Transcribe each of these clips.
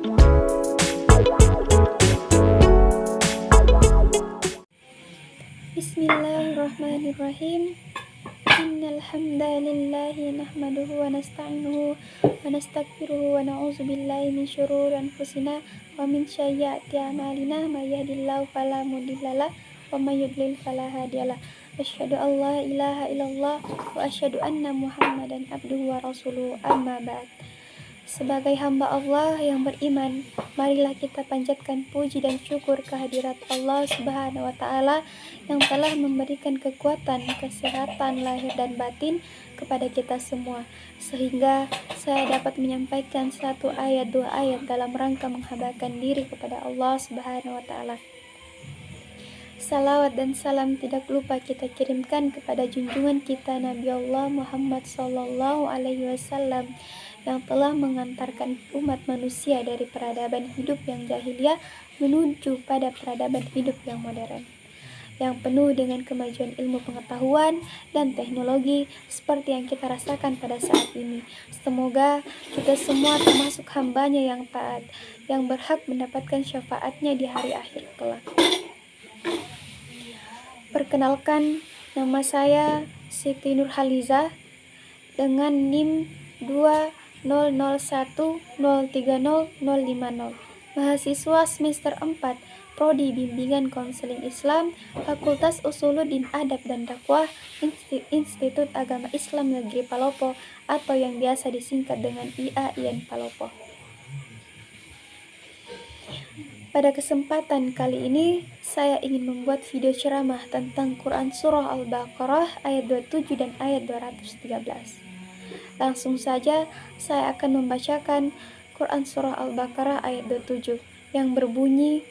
Bismillahirrahmanirrahim. Innal hamdalillahi nahmaduhu wa nasta'inuhu wa nastaghfiruhu wa na'udzu billahi min syururi anfusina wa min sayyiati a'malina may yahdihillahu fala mudhillalah wa may yudlil fala hadiyalah. Asyhadu an la ilaha illallah wa asyhadu anna Muhammadan abduhu wa rasuluhu, amma ba'd. Sebagai hamba Allah yang beriman, marilah kita panjatkan puji dan syukur kehadirat Allah Subhanahu wa Ta'ala yang telah memberikan kekuatan, kesehatan lahir dan batin kepada kita semua, sehingga saya dapat menyampaikan satu ayat, dua ayat dalam rangka menghabarkan diri kepada Allah Subhanahu wa Ta'ala. Salawat dan salam tidak lupa kita kirimkan kepada junjungan kita Nabi Allah Muhammad Sallallahu Alaihi Wasallam yang telah mengantarkan umat manusia dari peradaban hidup yang jahiliyah menuju pada peradaban hidup yang modern, yang penuh dengan kemajuan ilmu pengetahuan dan teknologi seperti yang kita rasakan pada saat ini. Semoga kita semua termasuk hambanya yang taat, yang berhak mendapatkan syafaatnya di hari akhir kelak. Perkenalkan, nama saya Siti Nurhaliza dengan NIM 200103050, mahasiswa semester 4, Prodi Bimbingan Konseling Islam, Fakultas Usuluddin Adab dan Dakwah, Institut Agama Islam Negeri Palopo atau yang biasa disingkat dengan IAIN Palopo. Pada kesempatan kali ini, saya ingin membuat video ceramah tentang Quran Surah Al-Baqarah ayat 27 dan ayat 213. Langsung saja, saya akan membacakan Quran Surah Al-Baqarah ayat 27 yang berbunyi,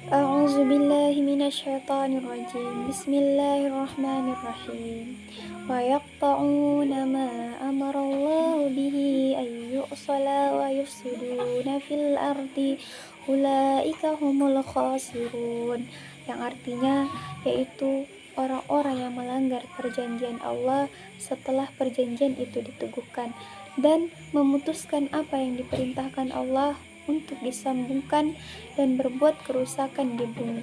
A'udzubillahi minasyaitonirrajim. Bismillahirrahmanirrahim. Wa yaqta'una ma amarallahu bihi ayyusala wa yufsiduna fil ardi ulaika humul khasirun, yang artinya yaitu orang-orang yang melanggar perjanjian Allah setelah perjanjian itu diteguhkan dan memutuskan apa yang diperintahkan Allah untuk disambungkan dan berbuat kerusakan di bumi.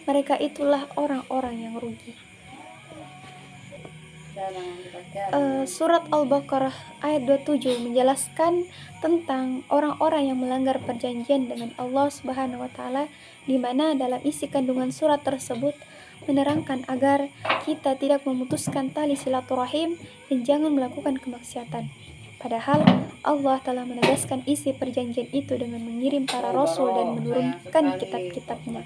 Mereka itulah orang-orang yang rugi. Surat Al-Baqarah ayat 27 menjelaskan tentang orang-orang yang melanggar perjanjian dengan Allah Subhanahu wa Ta'ala, di mana dalam isi kandungan surat tersebut menerangkan agar kita tidak memutuskan tali silaturahim dan jangan melakukan kemaksiatan. Padahal Allah telah menegaskan isi perjanjian itu dengan mengirim para rasul dan menurunkan kitab-kitabnya.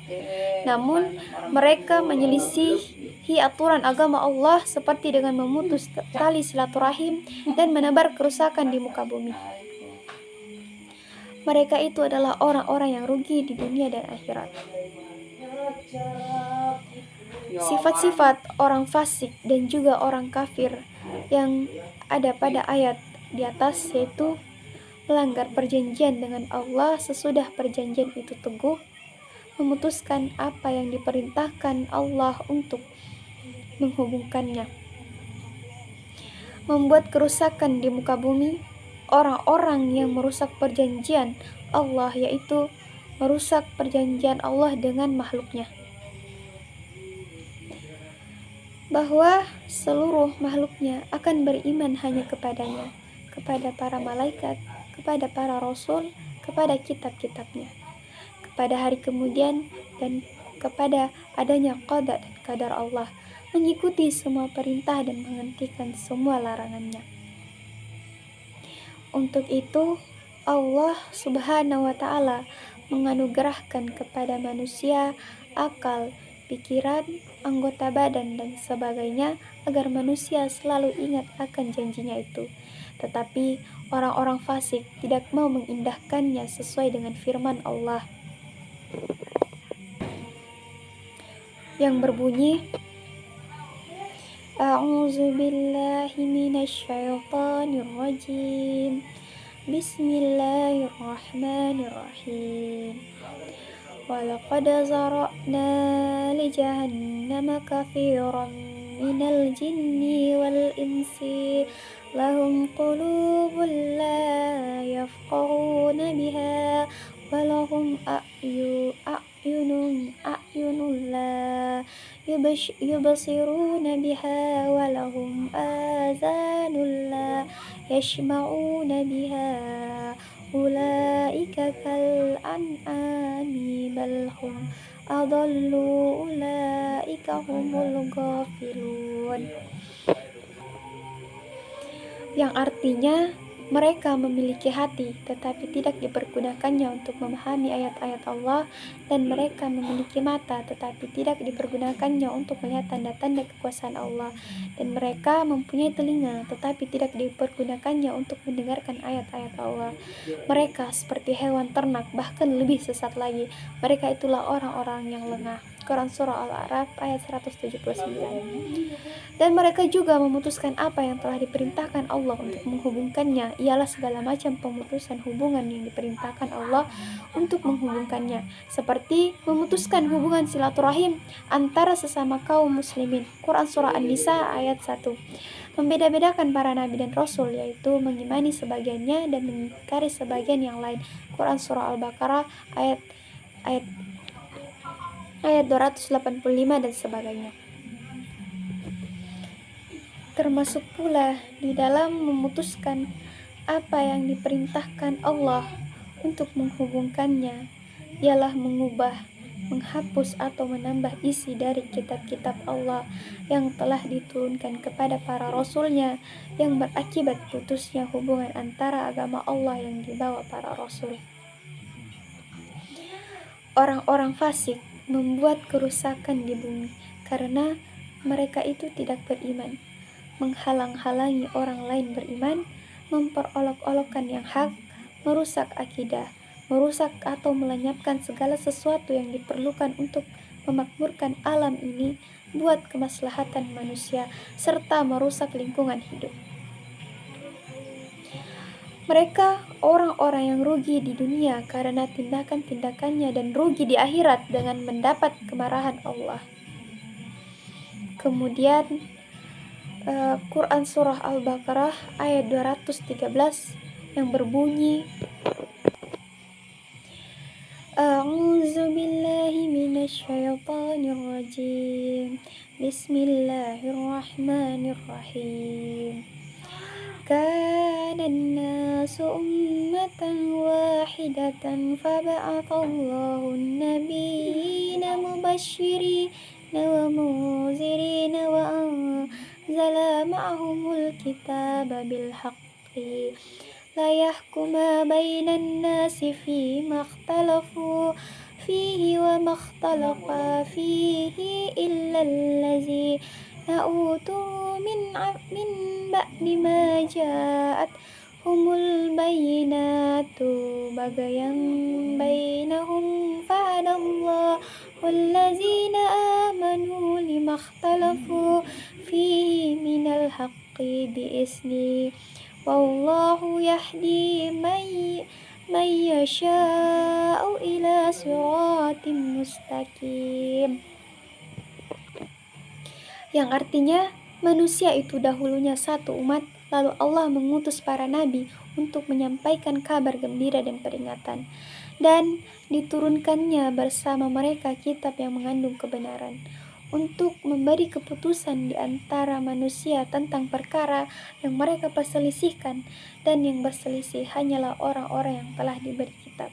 Namun mereka menyelisihi aturan agama Allah seperti dengan memutus tali silaturahim dan menebar kerusakan di muka bumi. Mereka itu adalah orang-orang yang rugi di dunia dan akhirat. Sifat-sifat orang fasik dan juga orang kafir yang ada pada ayat di atas yaitu melanggar perjanjian dengan Allah sesudah perjanjian itu teguh, memutuskan apa yang diperintahkan Allah untuk menghubungkannya, membuat kerusakan di muka bumi. Orang-orang yang merusak perjanjian Allah yaitu merusak perjanjian Allah dengan makhluknya, bahwa seluruh makhluknya akan beriman hanya kepadanya, kepada para malaikat, kepada para rasul, kepada kitab-kitabnya, kepada hari kemudian, dan kepada adanya qada dan qadar Allah, mengikuti semua perintah dan menghentikan semua larangannya. Untuk itu, Allah Subhanahu wa Ta'ala menganugerahkan kepada manusia akal, pikiran, anggota badan, dan sebagainya agar manusia selalu ingat akan janjinya itu. Tetapi orang-orang fasik tidak mau mengindahkannya sesuai dengan firman Allah yang berbunyi, A'udzubillahi minasyaitonirrajim. Bismillahirrahmanirrahim. Walaqad zara'na li jahannama katsiran minal jinni wal insi lahum qulubun la yafqahuna biha wa lahum a'yunun la yubsiruna biha wa lahum azanun la yasma'una biha ulaika kal an'ami bal hum adallu ulaika humul ghafilun, yang artinya mereka memiliki hati tetapi tidak dipergunakannya untuk memahami ayat-ayat Allah, dan mereka memiliki mata tetapi tidak dipergunakannya untuk melihat tanda-tanda kekuasaan Allah, dan mereka mempunyai telinga tetapi tidak dipergunakannya untuk mendengarkan ayat-ayat Allah. Mereka seperti hewan ternak, bahkan lebih sesat lagi. Mereka itulah orang-orang yang lengah. Quran Surah Al-A'raf ayat 179. Dan mereka juga memutuskan apa yang telah diperintahkan Allah untuk menghubungkannya, ialah segala macam pemutusan hubungan yang diperintahkan Allah untuk menghubungkannya, seperti memutuskan hubungan silaturahim antara sesama kaum muslimin. Quran Surah An-Nisa ayat 1. Membeda-bedakan para nabi dan rasul, yaitu mengimani sebagiannya dan mengingkari sebagian yang lain. Quran Surah Al-Baqarah ayat 285 dan sebagainya. Termasuk pula di dalam memutuskan apa yang diperintahkan Allah untuk menghubungkannya, ialah mengubah, menghapus atau menambah isi dari kitab-kitab Allah yang telah diturunkan kepada para rasulnya, yang berakibat putusnya hubungan antara agama Allah yang dibawa para rasul. Orang-orang fasik membuat kerusakan di bumi karena mereka itu tidak beriman, menghalang-halangi orang lain beriman, memperolok-olokkan yang hak, merusak akidah, merusak atau melenyapkan segala sesuatu yang diperlukan untuk memakmurkan alam ini buat kemaslahatan manusia, serta merusak lingkungan hidup. Mereka orang-orang yang rugi di dunia karena tindakan-tindakannya dan rugi di akhirat dengan mendapat kemarahan Allah. Kemudian Quran Surah Al-Baqarah ayat 213 yang berbunyi, A'udzu billahi minasyaitonir rajim. Bismillahirrahmanirrahim. Kana an-nasu ummatan wahidatan faba'athallahu an-nabiyyina mubashshirina wa munzirina wa anzala ma'ahumul kitaba bil haqqi la yahkuma bainan nasi fima ikhtalafu fihi wa ma ikhtalafa fihi illa allazina utu min ba'di ma ja'at humul bayyinatu bagayan bainahum fahadallahu wallazina amanu lima ikhtalafu fihi minal haqqi bi'izni wallahu yahdi man yasha'u ila siratim mustaqim, yang artinya manusia itu dahulunya satu umat, lalu Allah mengutus para nabi untuk menyampaikan kabar gembira dan peringatan, dan diturunkannya bersama mereka kitab yang mengandung kebenaran, untuk memberi keputusan di antara manusia tentang perkara yang mereka perselisihkan, dan yang berselisih hanyalah orang-orang yang telah diberi kitab.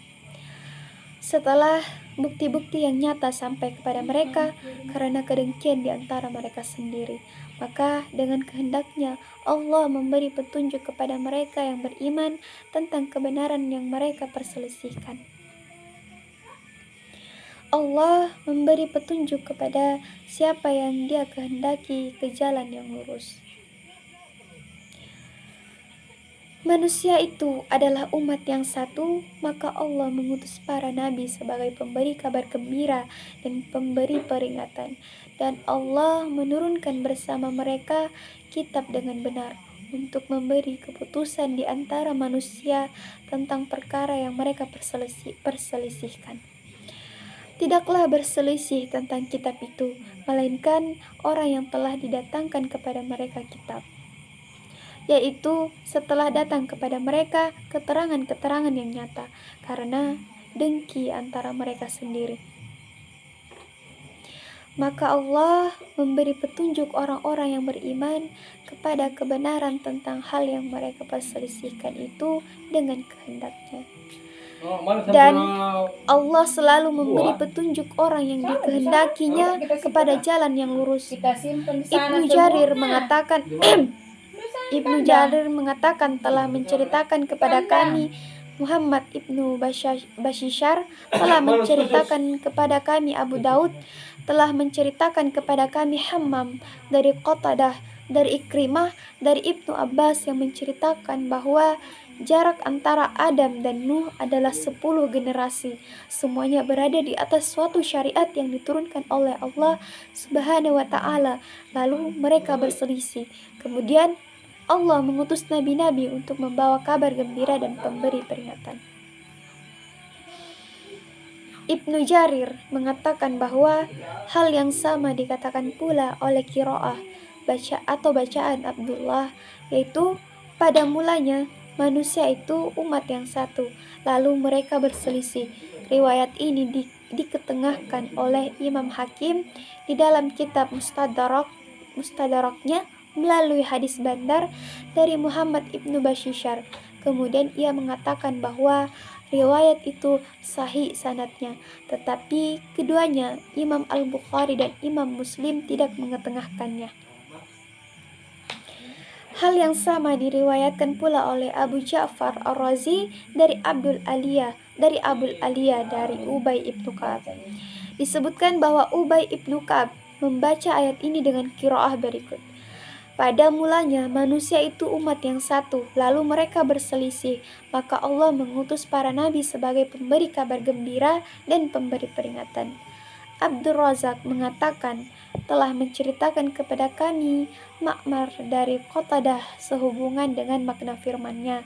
Setelah bukti-bukti yang nyata sampai kepada mereka karena kedengkian di antara mereka sendiri, maka dengan kehendaknya Allah memberi petunjuk kepada mereka yang beriman tentang kebenaran yang mereka perselisihkan. Allah memberi petunjuk kepada siapa yang Dia kehendaki ke jalan yang lurus. Manusia itu adalah umat yang satu, maka Allah mengutus para nabi sebagai pemberi kabar gembira dan pemberi peringatan. Dan Allah menurunkan bersama mereka kitab dengan benar untuk memberi keputusan di antara manusia tentang perkara yang mereka perselisihkan. Tidaklah berselisih tentang kitab itu, melainkan orang yang telah didatangkan kepada mereka kitab. yaitu setelah datang kepada mereka keterangan-keterangan yang nyata, karena dengki antara mereka sendiri. Maka Allah memberi petunjuk orang-orang yang beriman kepada kebenaran tentang hal yang mereka perselisihkan itu dengan kehendaknya. Dan Allah selalu memberi petunjuk orang yang dikehendakinya kepada jalan yang lurus. Ibnu Jarir mengatakan telah menceritakan kepada kami Muhammad ibnu Bashishar, telah menceritakan kepada kami Abu Daud, telah menceritakan kepada kami Hammam dari Qatadah, dari Ikrimah, dari Ibnu Abbas yang menceritakan bahwa jarak antara Adam dan Nuh adalah 10 generasi. Semuanya berada di atas suatu syariat yang diturunkan oleh Allah Subhanahu wa Ta'ala. Lalu mereka berselisih. Kemudian Allah mengutus nabi-nabi untuk membawa kabar gembira dan pemberi peringatan. Ibnu Jarir mengatakan bahwa hal yang sama dikatakan pula oleh qiraah bacaan Abdullah, yaitu pada mulanya manusia itu umat yang satu, lalu mereka berselisih. Riwayat ini diketengahkan oleh Imam Hakim di dalam kitab Mustadraknya melalui hadis Bandar dari Muhammad ibnu Bashishar. Kemudian ia mengatakan bahwa riwayat itu sahih sanadnya, tetapi keduanya Imam Al-Bukhari dan Imam Muslim tidak mengetengahkannya. Hal yang sama diriwayatkan pula oleh Abu Ja'far Ar-Razi dari Abul Aliyah dari Ubay ibnu Ka'ab. Disebutkan bahwa Ubay ibnu Ka'ab membaca ayat ini dengan qiraah berikut. Pada mulanya manusia itu umat yang satu, lalu mereka berselisih, maka Allah mengutus para nabi sebagai pemberi kabar gembira dan pemberi peringatan. Abdur Razak mengatakan telah menceritakan kepada kami Ma'mar dari Qatadah sehubungan dengan makna firman-Nya,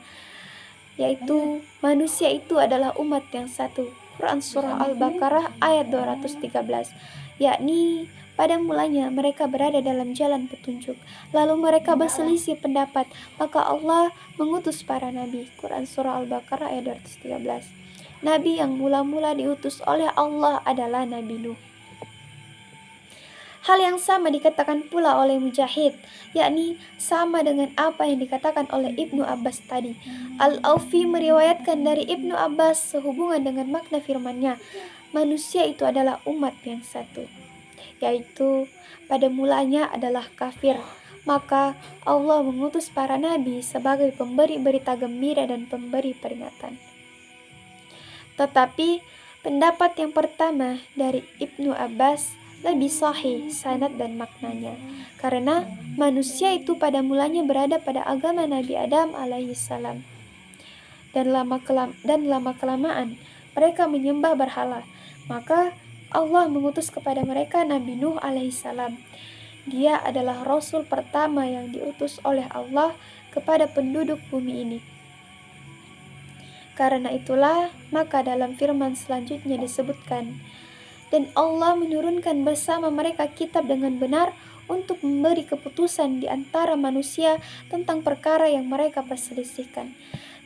yaitu manusia itu adalah umat yang satu. Quran Surah Al-Baqarah ayat 213, yakni pada mulanya mereka berada dalam jalan petunjuk, lalu mereka berselisih pendapat, maka Allah mengutus para nabi. Quran Surah Al-Baqarah ayat 213. Nabi yang mula-mula diutus oleh Allah adalah Nabi Nuh. Hal yang sama dikatakan pula oleh Mujahid, yakni sama dengan apa yang dikatakan oleh Ibnu Abbas tadi. Al-Aufi meriwayatkan dari Ibnu Abbas sehubungan dengan makna firman-Nya, manusia itu adalah umat yang satu, yaitu pada mulanya adalah kafir. Maka Allah mengutus para nabi sebagai pemberi berita gembira dan pemberi peringatan. Tetapi pendapat yang pertama dari Ibnu Abbas lebih sahih sanad dan maknanya, karena manusia itu pada mulanya berada pada agama Nabi Adam alaihissalam, dan lama kelamaan mereka menyembah berhala. Maka Allah mengutus kepada mereka Nabi Nuh alaihissalam. Dia adalah Rasul pertama yang diutus oleh Allah kepada penduduk bumi ini. Karena itulah, maka dalam firman selanjutnya disebutkan, dan Allah menurunkan bersama mereka kitab dengan benar untuk memberi keputusan di antara manusia tentang perkara yang mereka perselisihkan.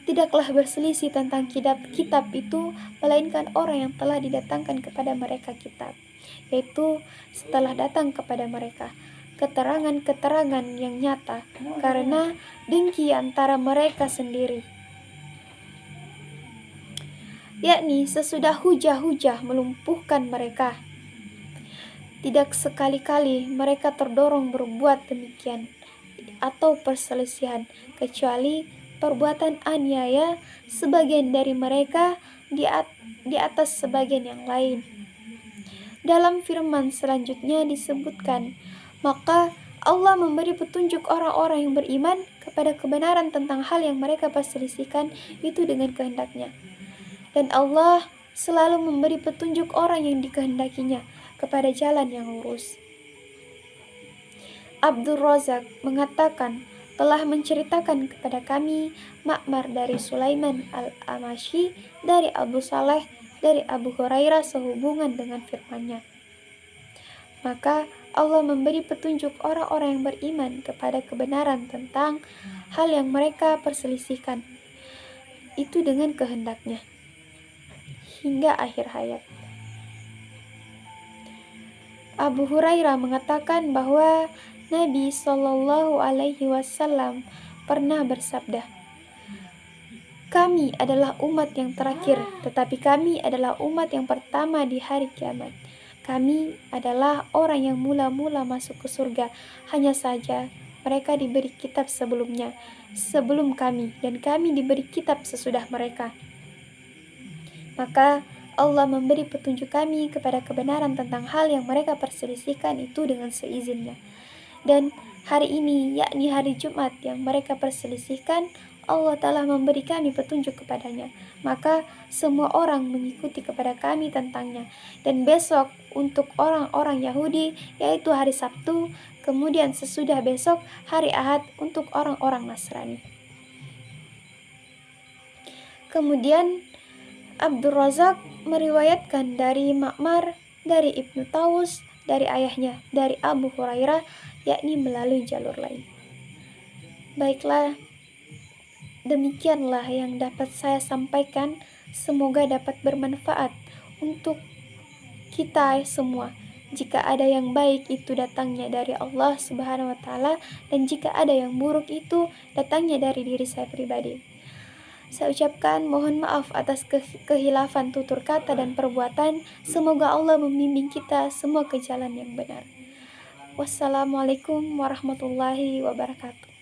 Tidaklah berselisih tentang kitab itu, melainkan orang yang telah didatangkan kepada mereka kitab, yaitu setelah datang kepada mereka keterangan-keterangan yang nyata, karena dengki antara mereka sendiri, yakni sesudah hujah-hujah melumpuhkan mereka. Tidak sekali-kali mereka terdorong berbuat demikian atau perselisihan, kecuali perbuatan aniaya sebagian dari mereka di atas sebagian yang lain. Dalam firman selanjutnya disebutkan, maka Allah memberi petunjuk orang-orang yang beriman kepada kebenaran tentang hal yang mereka perselisihkan itu dengan kehendaknya. Dan Allah selalu memberi petunjuk orang yang dikehendakinya kepada jalan yang lurus. Abdur Razak mengatakan telah menceritakan kepada kami Ma'mar dari Sulaiman al-Amashi dari Abu Saleh dari Abu Hurairah sehubungan dengan firman-Nya. Maka Allah memberi petunjuk orang-orang yang beriman kepada kebenaran tentang hal yang mereka perselisihkan. Itu dengan kehendaknya. Hingga akhir hayat. Abu Hurairah mengatakan bahwa Nabi Shallallahu Alaihi Wasallam pernah bersabda, "Kami adalah umat yang terakhir, tetapi kami adalah umat yang pertama di hari kiamat. Kami adalah orang yang mula-mula masuk ke surga. Hanya saja mereka diberi kitab sebelumnya, sebelum kami, dan kami diberi kitab sesudah mereka. Maka Allah memberi petunjuk kami kepada kebenaran tentang hal yang mereka perselisihkan itu dengan seizinnya. Dan hari ini, yakni hari Jumat yang mereka perselisihkan, Allah telah memberi kami petunjuk kepadanya. Maka semua orang mengikuti kepada kami tentangnya. Dan besok untuk orang-orang Yahudi, yaitu hari Sabtu, kemudian sesudah besok hari Ahad untuk orang-orang Nasrani." Kemudian Abdul Razak meriwayatkan dari Ma'mar, dari Ibnu Tawus, dari ayahnya, dari Abu Hurairah, yakni melalui jalur lain. Baiklah, demikianlah yang dapat saya sampaikan. Semoga dapat bermanfaat untuk kita semua. Jika ada yang baik itu datangnya dari Allah Subhanahu wa Ta'ala, dan jika ada yang buruk itu datangnya dari diri saya pribadi. Saya ucapkan mohon maaf atas kehilafan tutur kata dan perbuatan. Semoga Allah membimbing kita semua ke jalan yang benar. Wassalamualaikum warahmatullahi wabarakatuh.